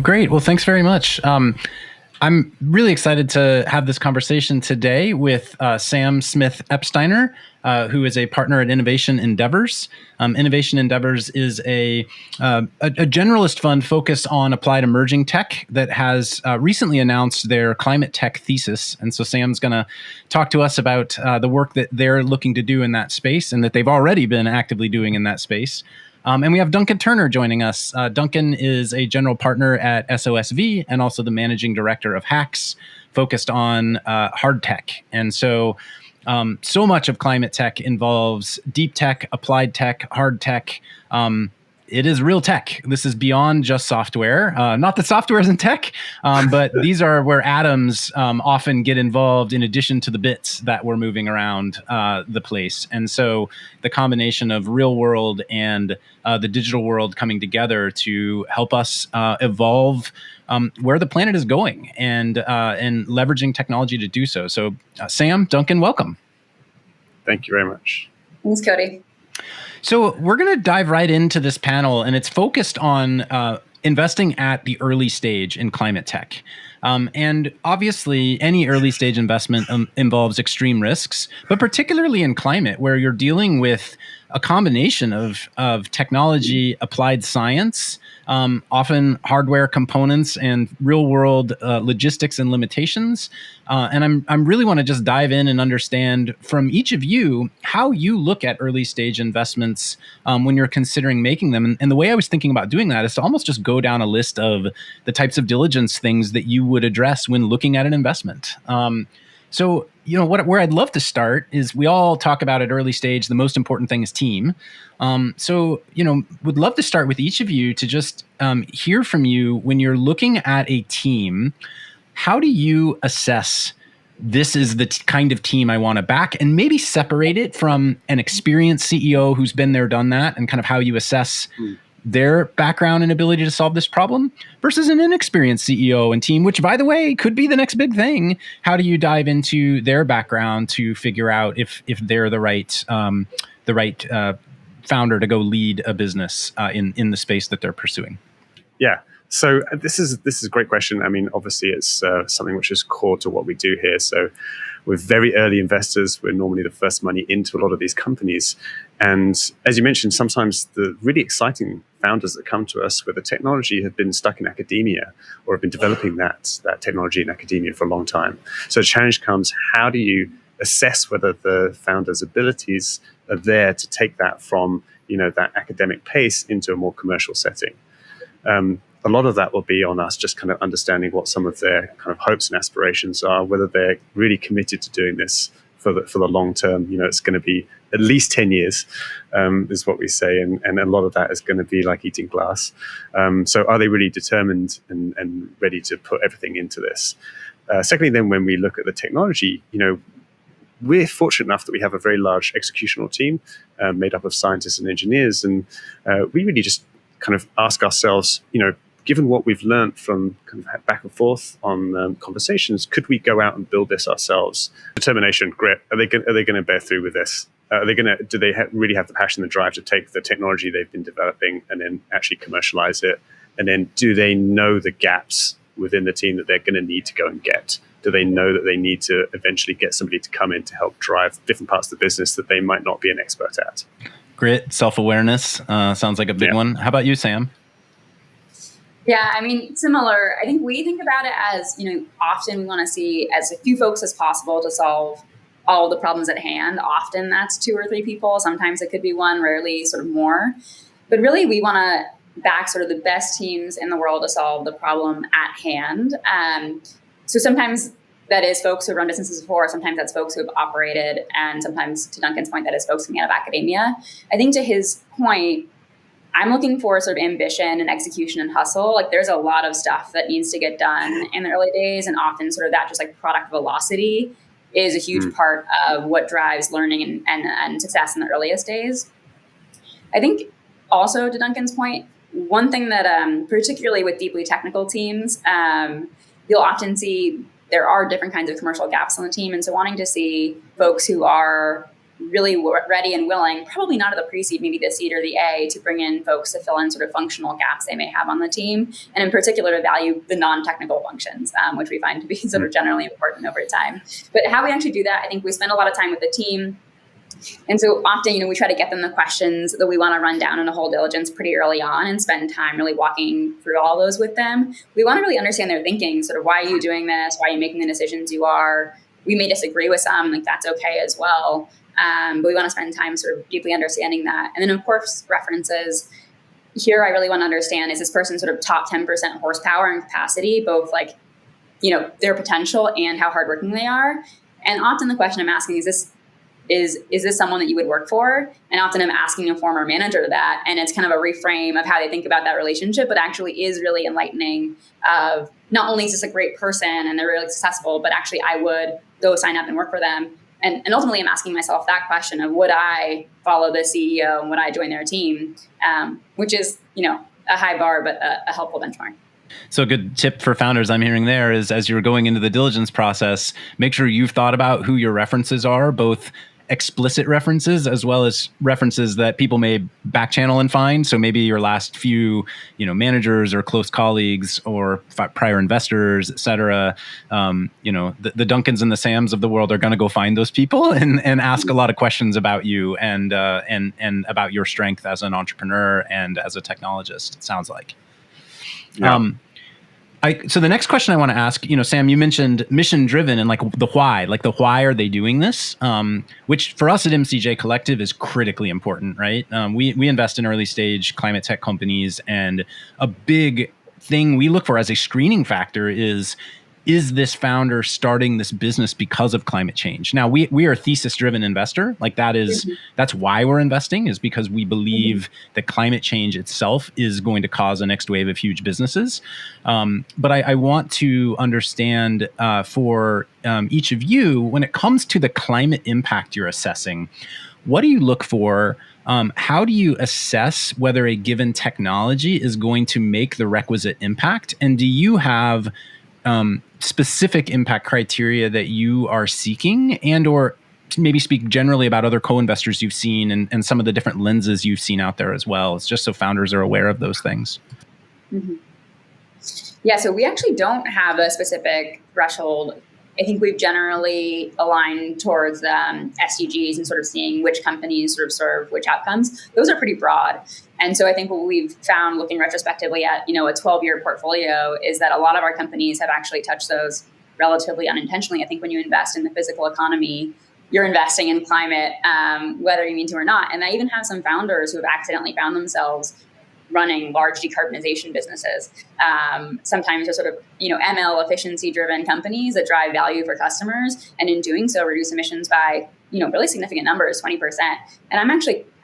Great. Well, thanks very much. I'm really excited to have this conversation today with Sam Smith-Eppsteiner, who is a partner at Innovation Endeavors. Innovation Endeavors is a generalist fund focused on applied emerging tech that has recently announced their climate tech thesis. And so Sam's going to talk to us about the work that they're looking to do in that space and that they've already been actively doing in that space. And we have Duncan Turner joining us. Duncan is a general partner at SOSV and also the managing director of Hacks, focused on hard tech. And so much of climate tech involves deep tech, applied tech, hard tech. It is real tech. This is beyond just software. Not that software isn't tech, but these are where atoms often get involved in addition to the bits that we're moving around the place. And so the combination of real world and the digital world coming together to help us evolve where the planet is going and leveraging technology to do so. So Sam, Duncan, welcome. Thank you very much. Thanks, Cody. So we're going to dive right into this panel, and it's focused on investing at the early stage in climate tech. And obviously, any early stage investment involves extreme risks, but particularly in climate, where you're dealing with a combination of technology, applied science, often hardware components, and real world logistics and limitations. And I'm really want to just dive in and understand from each of you how you look at early stage investments when you're considering making them. And the way I was thinking about doing that is to almost just go down a list of the types of diligence things that you would address when looking at an investment. So, where I'd love to start is we all talk about at early stage, the most important thing is team. Would love to start with each of you to just hear from you when you're looking at a team. How do you assess this is the kind of team I want to back, and maybe separate it from an experienced CEO who's been there, done that, and kind of how you assess their background and ability to solve this problem versus an inexperienced CEO and team, which, by the way, could be the next big thing. How do you dive into their background to figure out if they're the right founder to go lead a business in the space that they're pursuing? Yeah. So this is a great question. I mean, obviously, it's something which is core to what we do here. So we're very early investors. We're normally the first money into a lot of these companies. And as you mentioned, sometimes the really exciting founders that come to us with the technology have been stuck in academia or have been developing that technology in academia for a long time. So the challenge comes, how do you assess whether the founder's abilities are there to take that from, that academic pace into a more commercial setting? A lot of that will be on us just kind of understanding what some of their kind of hopes and aspirations are, whether they're really committed to doing this for the long term. It's going to be at least 10 years, is what we say. And a lot of that is going to be like eating glass. So are they really determined and ready to put everything into this? Secondly, then when we look at the technology, we're fortunate enough that we have a very large executional team made up of scientists and engineers. And we really just kind of ask ourselves, given what we've learned from kind of back and forth on conversations, could we go out and build this ourselves? Determination, grit. Are they going to bear through with this? Do they really have the passion and drive to take the technology they've been developing and then actually commercialize it? And then do they know the gaps within the team that they're going to need to go and get? Do they know that they need to eventually get somebody to come in to help drive different parts of the business that they might not be an expert at? Grit, self-awareness, sounds like a big one. How about you, Sam? Yeah, I mean, similar. I think we think about it as, often we want to see as few folks as possible to solve all the problems at hand. Often that's 2 or 3 people. Sometimes it could be 1, rarely sort of more. But really, we want to back sort of the best teams in the world to solve the problem at hand. So sometimes that is folks who have run businesses before. Sometimes that's folks who have operated. And sometimes, to Duncan's point, that is folks coming out of academia. I think to his point, I'm looking for sort of ambition and execution and hustle. Like there's a lot of stuff that needs to get done in the early days. And often sort of that just like product velocity is a huge part of what drives learning and success in the earliest days. I think also to Duncan's point, one thing that particularly with deeply technical teams, you'll often see there are different kinds of commercial gaps on the team. And so wanting to see folks who are really ready and willing, probably not at the pre-seed, maybe the seed or the A, to bring in folks to fill in sort of functional gaps they may have on the team, and in particular to value the non-technical functions, which we find to be sort of generally important over time. But how we actually do that, I think we spend a lot of time with the team. And so often, we try to get them the questions that we want to run down in a whole diligence pretty early on and spend time really walking through all those with them. We want to really understand their thinking, sort of why are you doing this? Why are you making the decisions you are? We may disagree with some, like that's okay as well. But we want to spend time sort of deeply understanding that. And then of course, references. Here, I really want to understand, is this person sort of top 10% horsepower and capacity, both like, their potential and how hardworking they are? And often the question I'm asking is this someone that you would work for? And often I'm asking a former manager that, and it's kind of a reframe of how they think about that relationship, but actually is really enlightening of not only is this a great person and they're really successful, but actually I would go sign up and work for them. And ultimately I'm asking myself that question of, would I follow the CEO and would I join their team? Which is, a high bar, but a helpful benchmark. So a good tip for founders I'm hearing there is, as you're going into the diligence process, make sure you've thought about who your references are, both explicit references as well as references that people may back channel and find. So maybe your last few, managers or close colleagues or prior investors, et cetera. The Duncans and the Sams of the world are going to go find those people and ask a lot of questions about you and about your strength as an entrepreneur and as a technologist, it sounds like. Yeah. So the next question I want to ask, Sam, you mentioned mission driven and like the why are they doing this? Which for us at MCJ Collective is critically important, right? We invest in early stage climate tech companies, and a big thing we look for as a screening factor is this founder starting this business because of climate change? Now, we are a thesis-driven investor. Like that's why we're investing, is because we believe that climate change itself is going to cause a next wave of huge businesses. But I want to understand for each of you, when it comes to the climate impact you're assessing, what do you look for? How do you assess whether a given technology is going to make the requisite impact? And do you have specific impact criteria that you are seeking, and or maybe speak generally about other co-investors you've seen and some of the different lenses you've seen out there as well? It's just so founders are aware of those things. Mm-hmm. Yeah, so we actually don't have a specific threshold. I think we've generally aligned towards SDGs and sort of seeing which companies sort of serve which outcomes. Those are pretty broad. And so I think what we've found looking retrospectively at, a 12-year portfolio is that a lot of our companies have actually touched those relatively unintentionally. I think when you invest in the physical economy, you're investing in climate, whether you mean to or not. And I even have some founders who have accidentally found themselves running large decarbonization businesses. Sometimes they're sort of, ML efficiency-driven companies that drive value for customers, and in doing so, reduce emissions by, really significant numbers, 20%. And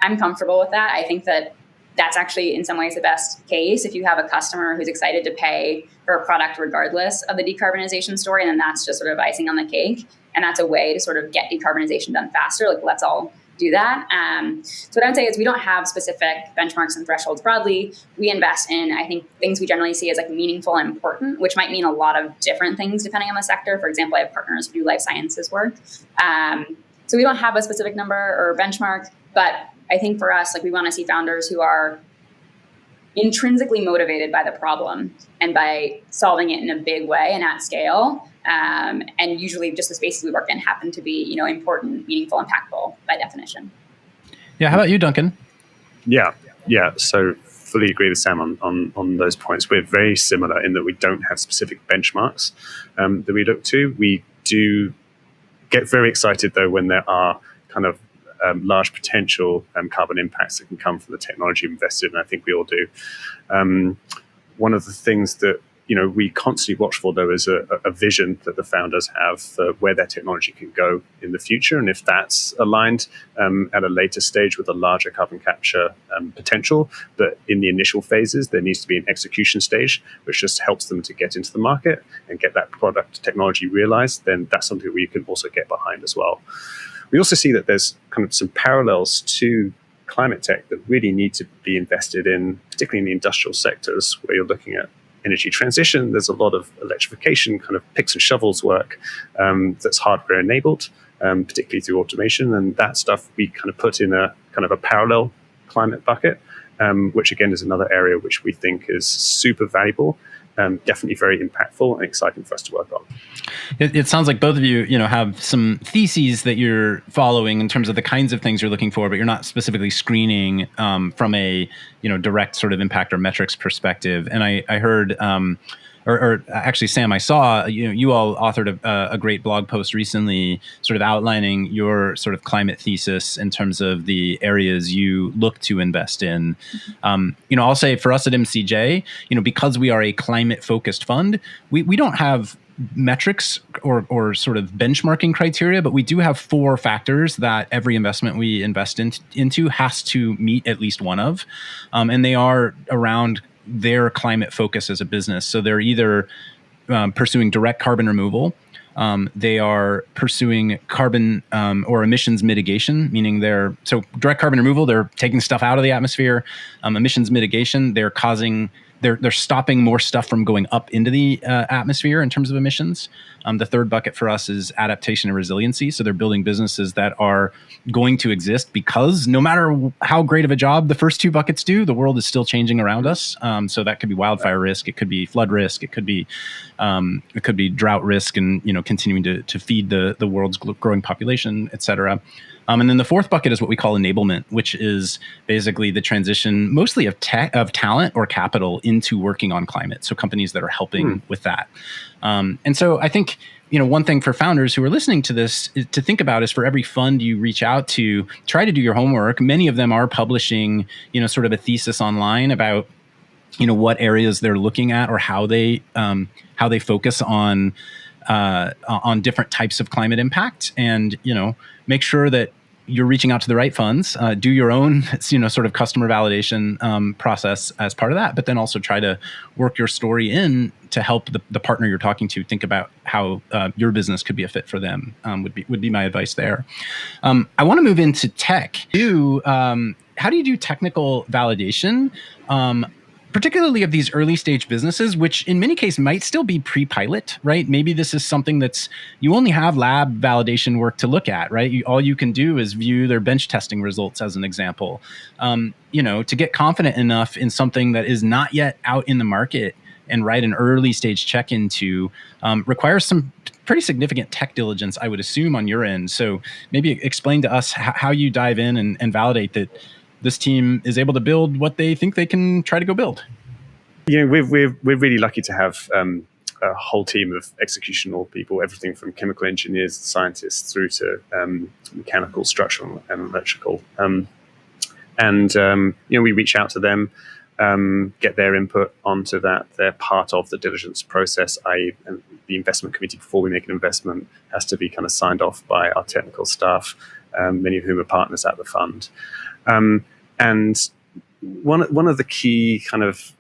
I'm comfortable with that. I think that's actually in some ways the best case if you have a customer who's excited to pay for a product regardless of the decarbonization story, and then that's just sort of icing on the cake. And that's a way to sort of get decarbonization done faster. Like, let's all do that. So what I would say is we don't have specific benchmarks and thresholds broadly. We invest in, I think, things we generally see as like meaningful and important, which might mean a lot of different things depending on the sector. For example, I have partners who do life sciences work. So we don't have a specific number or benchmark, but I think for us, like, we want to see founders who are intrinsically motivated by the problem and by solving it in a big way and at scale. And usually just the spaces we work in happen to be, important, meaningful, impactful by definition. Yeah. How about you, Duncan? Yeah. So fully agree with Sam on those points. We're very similar in that we don't have specific benchmarks that we look to. We do get very excited, though, when there are kind of large potential carbon impacts that can come from the technology invested, and I think we all do. One of the things that we constantly watch for, though, is a vision that the founders have for where their technology can go in the future, and if that's aligned at a later stage with a larger carbon capture potential. But in the initial phases, there needs to be an execution stage, which just helps them to get into the market and get that product technology realized. Then that's something we can also get behind as well. We also see that there's kind of some parallels to climate tech that really need to be invested in, particularly in the industrial sectors, where you're looking at energy transition. There's a lot of electrification, kind of picks and shovels work that's hardware enabled, particularly through automation. And that stuff we kind of put in a kind of a parallel climate bucket, which again is another area which we think is super valuable, definitely very impactful and exciting for us to work on. It sounds like both of you, have some theses that you're following in terms of the kinds of things you're looking for, but you're not specifically screening from a, direct sort of impact or metrics perspective. And I heard, or actually, Sam, I saw you all authored a great blog post recently, sort of outlining your sort of climate thesis in terms of the areas you look to invest in. I'll say for us at MCJ, because we are a climate focused fund, we don't have metrics or sort of benchmarking criteria, but we do have 4 factors that every investment we invest into has to meet at least one of, and they are around their climate focus as a business. So they're either pursuing direct carbon removal, they are pursuing carbon or emissions mitigation, meaning so direct carbon removal, they're taking stuff out of the atmosphere. Emissions mitigation, they're stopping more stuff from going up into the atmosphere in terms of emissions. The third bucket for us is adaptation and resiliency. So they're building businesses that are going to exist because no matter how great of a job the first 2 buckets do, the world is still changing around us. So that could be wildfire risk, it could be flood risk, it could be drought risk, and continuing to feed the world's growing population, et cetera. And then the fourth bucket is what we call enablement, which is basically the transition mostly of talent or capital into working on climate. So companies that are helping with that. And so I think, one thing for founders who are listening to this to think about is for every fund you reach out to, try to do your homework. Many of them are publishing, sort of a thesis online about, what areas they're looking at or how they focus on different types of climate impact, and make sure that you're reaching out to the right funds. Do your own sort of customer validation process as part of that, but then also try to work your story in to help the partner you're talking to think about how your business could be a fit for them. Would be my advice there. I want to move into tech. How do you do technical validation? Particularly of these early stage businesses, which in many cases might still be pre-pilot, right? Maybe this is something you only have lab validation work to look at, right? All you can do is view their bench testing results as an example. To get confident enough in something that is not yet out in the market and write an early stage check into requires some pretty significant tech diligence, I would assume, on your end. So maybe explain to us how you dive in and validate that this team is able to build what they think they can try to go build. We're really lucky to have a whole team of executional people, everything from chemical engineers, scientists, through to mechanical, structural, and electrical. We reach out to them, get their input onto that. They're part of the diligence process, i.e. the investment committee before we make an investment has to be kind of signed off by our technical staff, many of whom are partners at the fund. And one of the key kind of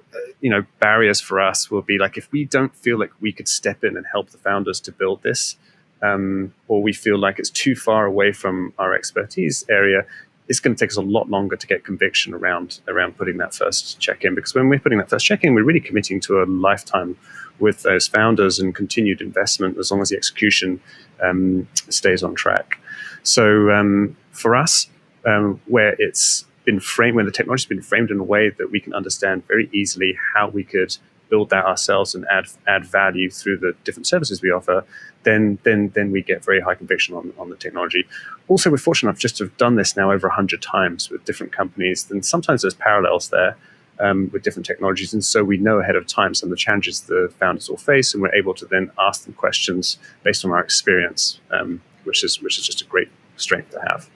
barriers for us will be like if we don't feel like we could step in and help the founders to build this, or we feel like it's too far away from our expertise area, it's going to take us a lot longer to get conviction around putting that first check in. Because when we're putting that first check in, we're really committing to a lifetime with those founders and continued investment as long as the execution stays on track. So for us, where it's been framed, when the technology's been framed in a way that we can understand very easily how we could build that ourselves and add value through the different services we offer, then we get very high conviction on the technology. Also, we're fortunate enough just to have done this now over 100 times with different companies, and sometimes there's parallels there with different technologies, and so we know ahead of time some of the challenges the founders will face, and we're able to then ask them questions based on our experience, which is just a great strength to have.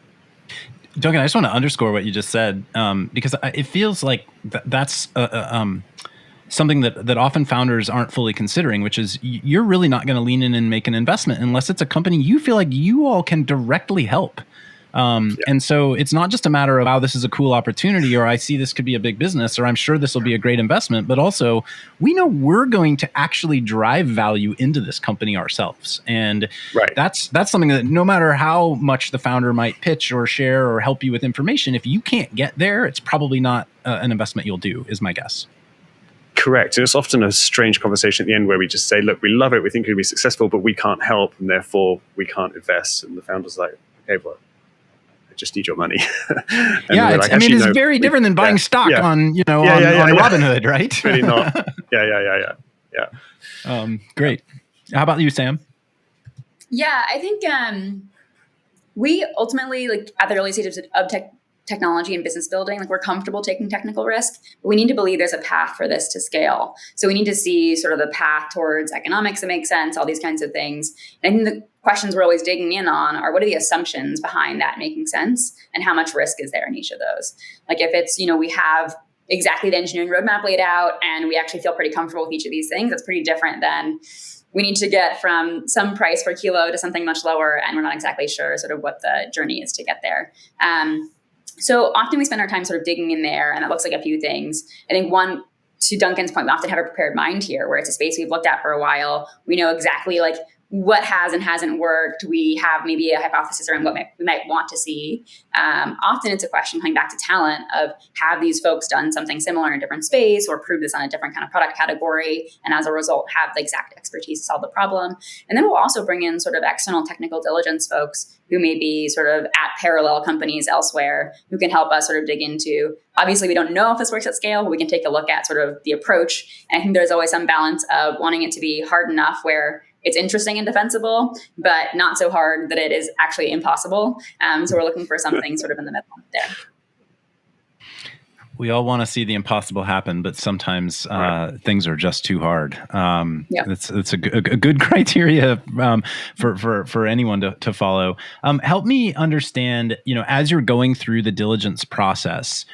Duncan, I just want to underscore what you just said, because it feels like that's something that often founders aren't fully considering, which is you're really not going to lean in and make an investment unless it's a company you feel like you all can directly help. And so it's not just a matter of, wow, this is a cool opportunity, or I see this could be a big business, or I'm sure this will be a great investment, but also we know we're going to actually drive value into this company ourselves. And that's something that no matter how much the founder might pitch or share or help you with information, if you can't get there, it's probably not an investment you'll do, is my guess. Correct. And it's often a strange conversation at the end where we just say, look, we love it, we think it'll be successful, but we can't help, and therefore we can't invest. And the founder's like, okay, well, I just need your money. Yeah, like, it's very different than buying stock on Robinhood, right? Really not. Yeah. Great. How about you, Sam? Yeah, I think we ultimately, like at the early stages of technology and business building, like we're comfortable taking technical risk, but we need to believe there's a path for this to scale. So we need to see sort of the path towards economics that makes sense, all these kinds of things. And I think the questions we're always digging in on are, what are the assumptions behind that making sense, and how much risk is there in each of those? Like if it's, we have exactly the engineering roadmap laid out and we actually feel pretty comfortable with each of these things, that's pretty different than we need to get from some price per kilo to something much lower, and we're not exactly sure sort of what the journey is to get there. So often we spend our time sort of digging in there, and that looks like a few things. I think one, to Duncan's point, we often have a prepared mind here, where it's a space we've looked at for a while. We know exactly like what has and hasn't worked. We have maybe a hypothesis around what we might want to see. Often it's a question coming back to talent of, have these folks done something similar in a different space or prove this on a different kind of product category, and as a result have the exact expertise to solve the problem. And then we'll also bring in sort of external technical diligence folks who may be sort of at parallel companies elsewhere who can help us sort of dig into, obviously we don't know if this works at scale, but we can take a look at sort of the approach. And I think there's always some balance of wanting it to be hard enough where it's interesting and defensible, but not so hard that it is actually impossible. So we're looking for something sort of in the middle there. We all want to see the impossible happen, but sometimes things are just too hard. It's a good criteria for anyone to follow. Help me understand, as you're going through the diligence process,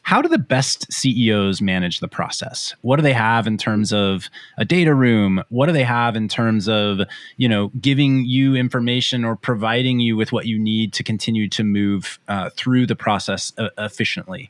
how do the best CEOs manage the process? What do they have in terms of a data room? What do they have in terms of, giving you information or providing you with what you need to continue to move through the process efficiently?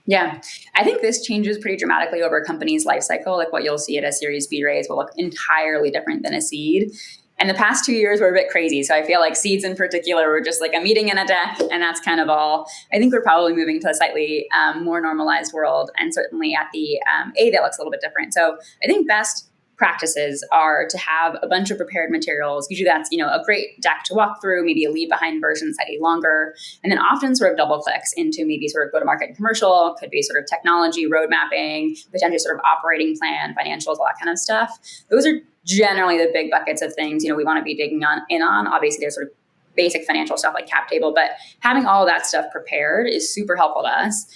Yeah, I think this changes pretty dramatically over a company's life cycle. Like what you'll see at a Series B raise will look entirely different than a seed. And the past 2 years were a bit crazy. So I feel like seeds in particular were just like a meeting and a deck, and that's kind of all. I think we're probably moving to a slightly more normalized world, and certainly at the A, that looks a little bit different. So I think best practices are to have a bunch of prepared materials. Usually that's, a great deck to walk through, maybe a leave behind version slightly longer, and then often sort of double clicks into maybe sort of go-to-market and commercial, could be sort of technology, road mapping, potentially sort of operating plan, financials, all that kind of stuff. Those are generally the big buckets of things, we want to be digging in on. Obviously, there's sort of basic financial stuff like cap table, but having all of that stuff prepared is super helpful to us.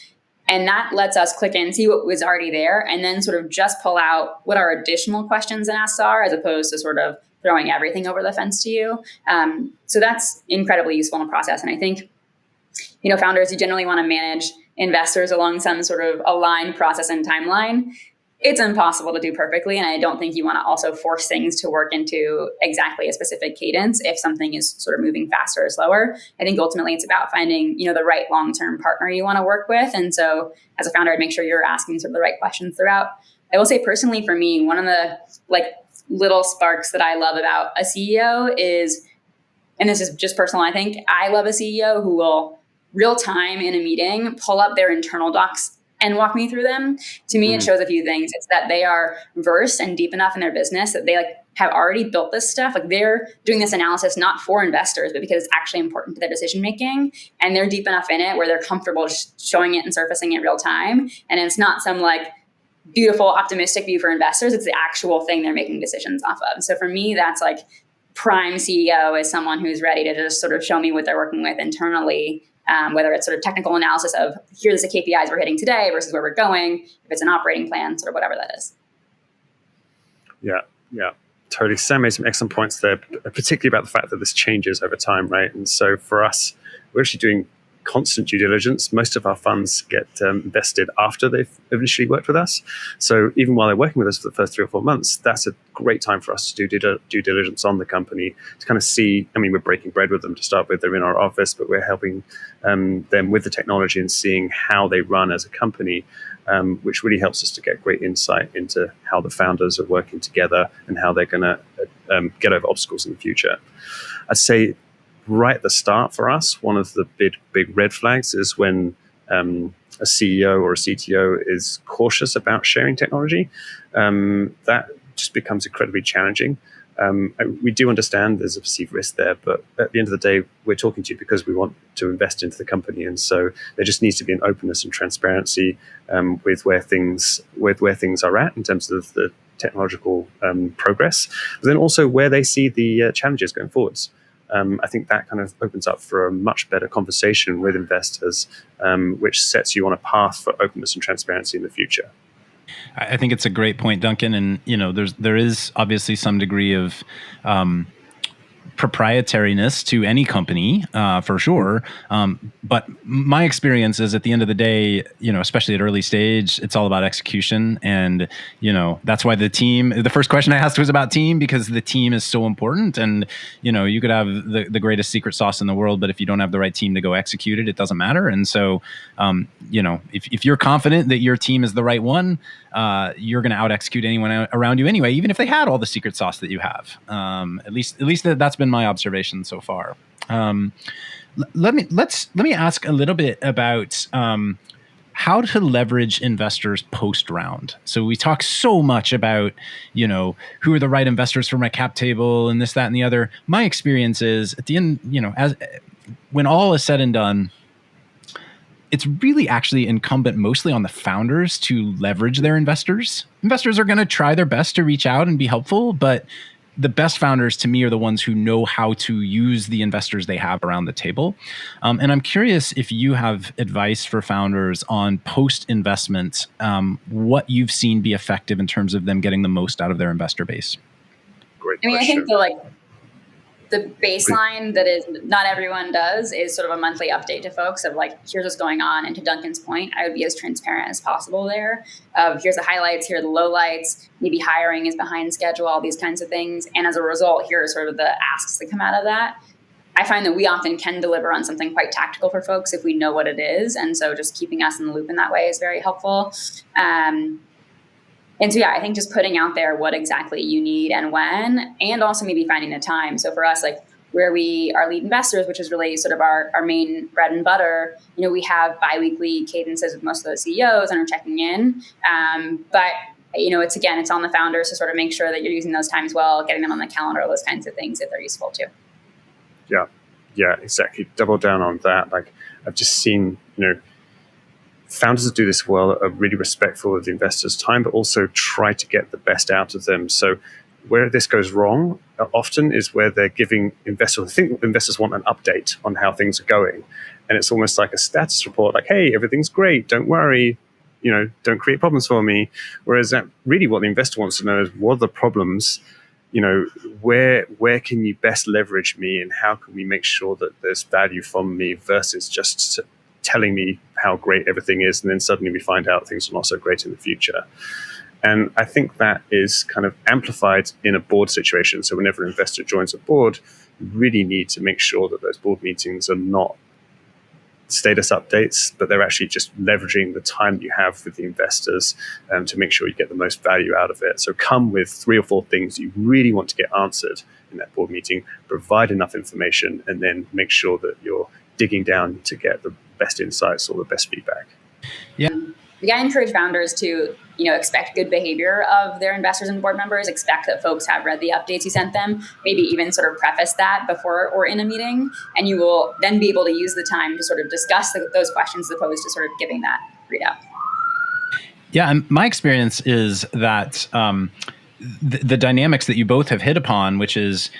And that lets us click in, see what was already there, and then sort of just pull out what our additional questions and asks are, as opposed to sort of throwing everything over the fence to you. So that's incredibly useful in the process. And I think, founders, you generally want to manage investors along some sort of aligned process and timeline. It's impossible to do perfectly. And I don't think you want to also force things to work into exactly a specific cadence if something is sort of moving faster or slower. I think ultimately it's about finding, the right long-term partner you want to work with. And so as a founder, I'd make sure you're asking sort of the right questions throughout. I will say personally for me, one of the little sparks that I love about a CEO is, and this is just personal, I think, I love a CEO who will real time in a meeting pull up their internal docs and walk me through them. To me, it shows a few things. It's that they are versed and deep enough in their business that they have already built this stuff. They're doing this analysis not for investors, but because it's actually important to their decision making. And they're deep enough in it where they're comfortable just showing it and surfacing it real time. And it's not some beautiful, optimistic view for investors. It's the actual thing they're making decisions off of. So for me, that's prime CEO is someone who's ready to just sort of show me what they're working with internally. Whether it's sort of technical analysis of here's the KPIs we're hitting today versus where we're going, if it's an operating plan, sort of whatever that is. Yeah, totally. Sam made some excellent points there, particularly about the fact that this changes over time, right? And so for us, we're actually doing constant due diligence. Most of our funds get invested after they've initially worked with us. So even while they're working with us for the first 3 or 4 months, that's a great time for us to do due diligence on the company, to kind of see, we're breaking bread with them to start with. They're in our office, but we're helping them with the technology and seeing how they run as a company, which really helps us to get great insight into how the founders are working together and how they're going to get over obstacles in the future. I'd say right at the start for us, one of the big red flags is when a CEO or a CTO is cautious about sharing technology, that just becomes incredibly challenging. We do understand there's a perceived risk there, but at the end of the day, we're talking to you because we want to invest into the company, and so there just needs to be an openness and transparency with where things are at in terms of the technological progress, but then also where they see the challenges going forwards. I think that kind of opens up for a much better conversation with investors, which sets you on a path for openness and transparency in the future. I think it's a great point, Duncan. And, there is obviously some degree of proprietariness to any company, for sure. But my experience is at the end of the day, especially at early stage, it's all about execution. And, that's why the first question I asked was about team, because the team is so important. And, you could have the greatest secret sauce in the world, but if you don't have the right team to go execute it, it doesn't matter. And so, if you're confident that your team is the right one, you're going to out execute anyone around you anyway, even if they had all the secret sauce that you have. At least that's been my observation so far. Let me ask a little bit about how to leverage investors post round. So we talk so much about, who are the right investors for my cap table and this, that, and the other. My experience is at the end, when all is said and done, it's really actually incumbent mostly on the founders to leverage their investors. Investors are going to try their best to reach out and be helpful, but the best founders to me are the ones who know how to use the investors they have around the table. And I'm curious if you have advice for founders on post-investment, what you've seen be effective in terms of them getting the most out of their investor base. Great question. I think the baseline that is not everyone does is sort of a monthly update to folks of here's what's going on. And to Duncan's point, I would be as transparent as possible there. Here's the highlights, here are the lowlights, maybe hiring is behind schedule, all these kinds of things. And as a result, here are sort of the asks that come out of that. I find that we often can deliver on something quite tactical for folks if we know what it is. And so just keeping us in the loop in that way is very helpful. And so, I think just putting out there what exactly you need and when, and also maybe finding the time. So for us, where we are lead investors, which is really sort of our main bread and butter, we have biweekly cadences with most of those CEOs and are checking in. But, it's on the founders to sort of make sure that you're using those times well, getting them on the calendar, those kinds of things if they're useful too. Yeah, exactly. Double down on that. I've just seen, founders that do this well are really respectful of the investors' time, but also try to get the best out of them. So where this goes wrong often is where they're giving investors, I think investors want an update on how things are going. And it's almost like a status report, hey, everything's great, don't worry, don't create problems for me. Whereas that really what the investor wants to know is what are the problems, where can you best leverage me and how can we make sure that there's value from me versus just telling me how great everything is, and then suddenly we find out things are not so great in the future. And I think that is kind of amplified in a board situation. So whenever an investor joins a board, you really need to make sure that those board meetings are not status updates, but they're actually just leveraging the time you have with the investors to make sure you get the most value out of it. So come with 3 or 4 things you really want to get answered in that board meeting, provide enough information, and then make sure that you're digging down to get the best insights or the best feedback. Yeah. I encourage founders to, expect good behavior of their investors and board members, expect that folks have read the updates you sent them, maybe even sort of preface that before or in a meeting, and you will then be able to use the time to sort of discuss those questions as opposed to sort of giving that readout. Yeah, and my experience is that the dynamics that you both have hit upon, which is,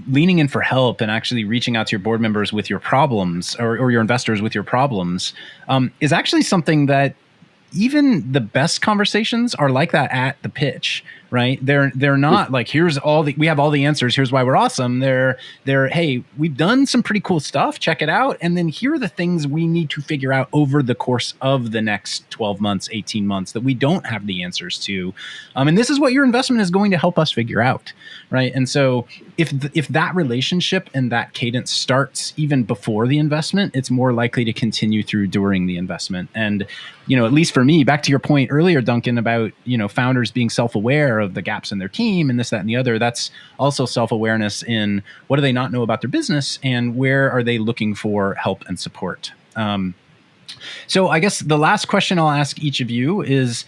leaning in for help and actually reaching out to your board members with your problems or your investors with your problems, is actually something that even the best conversations are like that at the pitch, right? They're not we have all the answers. Here's why we're awesome. They're, hey, we've done some pretty cool stuff. Check it out. And then here are the things we need to figure out over the course of the next 12 months, 18 months that we don't have the answers to. And this is what your investment is going to help us figure out, right? And so if that relationship and that cadence starts even before the investment, it's more likely to continue through during the investment. And, at least for me, back to your point earlier, Duncan, about, founders being self-aware of the gaps in their team and this, that, and the other, that's also self-awareness in what do they not know about their business and where are they looking for help and support. So I guess the last question I'll ask each of you is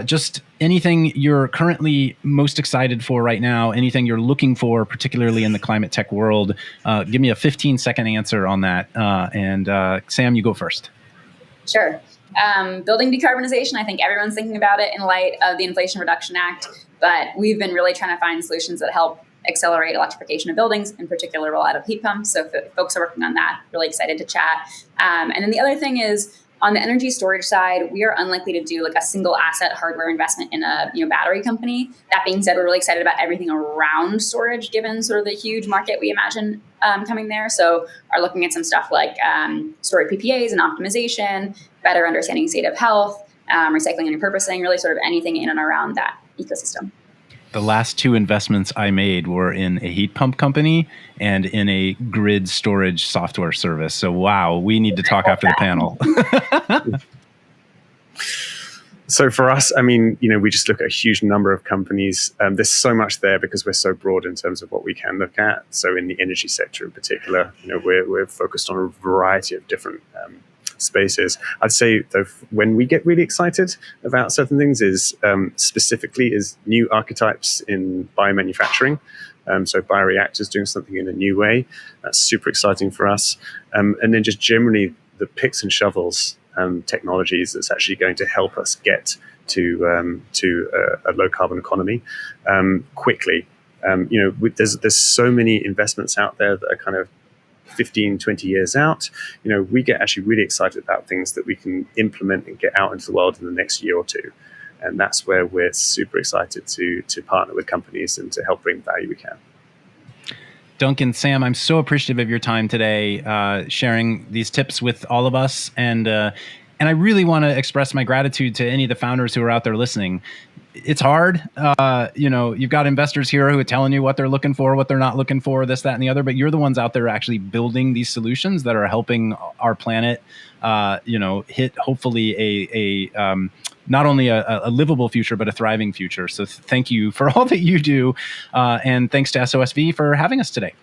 just anything you're currently most excited for right now, anything you're looking for, particularly in the climate tech world. Give me a 15-second answer on that. And Sam, you go first. Sure. Building decarbonization, I think everyone's thinking about it in light of the Inflation Reduction Act, but we've been really trying to find solutions that help accelerate electrification of buildings, in particular rollout of heat pumps. So folks are working on that. Really excited to chat. And then the other thing is, on the energy storage side, we are unlikely to do like a single asset hardware investment in a battery company. That being said, we're really excited about everything around storage, given sort of the huge market we imagine coming there. So are looking at some stuff like storage PPAs and optimization, better understanding state of health, recycling and repurposing, really sort of anything in and around that ecosystem. The last two investments I made were in a heat pump company and in a grid storage software service. So, wow, we need to talk after the panel. So for us, I mean, we just look at a huge number of companies. There's so much there because we're so broad in terms of what we can look at. So in the energy sector in particular, we're focused on a variety of different spaces. I'd say, though, when we get really excited about certain things is specifically is new archetypes in biomanufacturing. So bioreactors doing something in a new way. That's super exciting for us. And then just generally the picks and shovels technologies that's actually going to help us get to a low carbon economy quickly. There's so many investments out there that are kind of 15, 20 years out. We get actually really excited about things that we can implement and get out into the world in the next year or two. And that's where we're super excited to partner with companies and to help bring value we can. Duncan, Sam, I'm so appreciative of your time today, sharing these tips with all of us. And I really want to express my gratitude to any of the founders who are out there listening. It's hard. You've got investors here who are telling you what they're looking for, what they're not looking for, this, that, and the other. But you're the ones out there actually building these solutions that are helping our planet, hit hopefully a not only a livable future, but a thriving future. So thank you for all that you do. And thanks to SOSV for having us today.